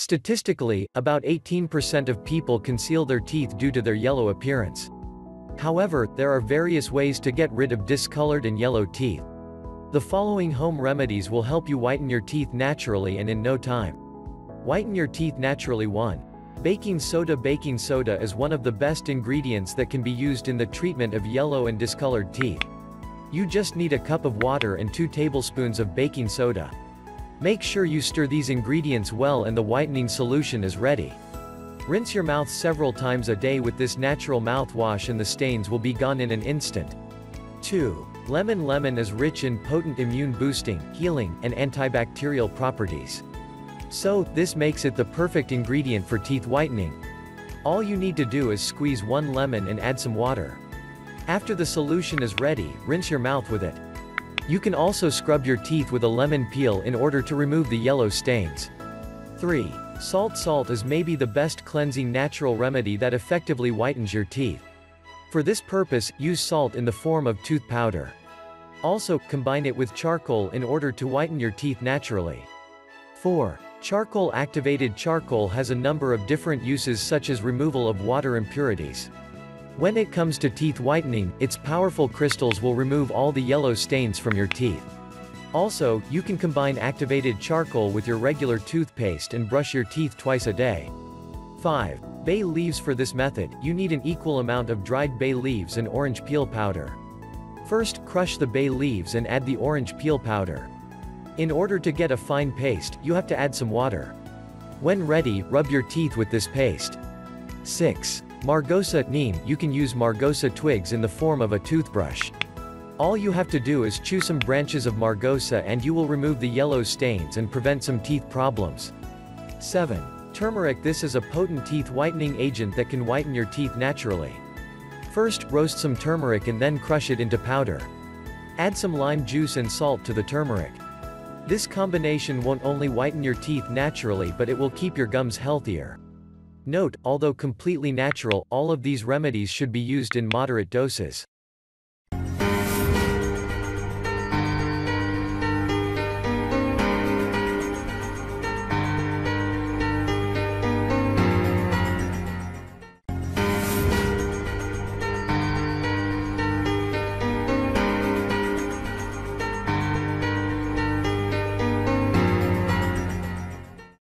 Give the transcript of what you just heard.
Statistically, about 18% of people conceal their teeth due to their yellow appearance. However, there are various ways to get rid of discolored and yellow teeth. The following home remedies will help you whiten your teeth naturally and in no time. Whiten your teeth naturally. 1. Baking soda. Baking soda is one of the best ingredients that can be used in the treatment of yellow and discolored teeth. You just need a cup of water and 2 tablespoons of baking soda. Make sure you stir these ingredients well and the whitening solution is ready. Rinse your mouth several times a day with this natural mouthwash and the stains will be gone in an instant. 2. Lemon. Lemon is rich in potent immune-boosting, healing, and antibacterial properties. So, this makes it the perfect ingredient for teeth whitening. All you need to do is squeeze 1 lemon and add some water. After the solution is ready, rinse your mouth with it. You can also scrub your teeth with a lemon peel in order to remove the yellow stains. 3. Salt. Salt is maybe the best cleansing natural remedy that effectively whitens your teeth. For this purpose, use salt in the form of tooth powder. Also, combine it with charcoal in order to whiten your teeth naturally. 4. Charcoal. Activated charcoal has a number of different uses such as removal of water impurities. When it comes to teeth whitening, its powerful crystals will remove all the yellow stains from your teeth. Also, you can combine activated charcoal with your regular toothpaste and brush your teeth twice a day. 5. Bay leaves. For this method, you need an equal amount of dried bay leaves and orange peel powder. First, crush the bay leaves and add the orange peel powder. In order to get a fine paste, you have to add some water. When ready, rub your teeth with this paste. 6. Margosa. Neem. You can use margosa twigs in the form of a toothbrush. All you have to do is chew some branches of margosa and you will remove the yellow stains and prevent some teeth problems. 7. Turmeric. This is a potent teeth whitening agent that can whiten your teeth naturally. First, roast some turmeric and then crush it into powder. Add some lime juice and salt to the turmeric. This combination won't only whiten your teeth naturally but it will keep your gums healthier. Note, although completely natural, all of these remedies should be used in moderate doses.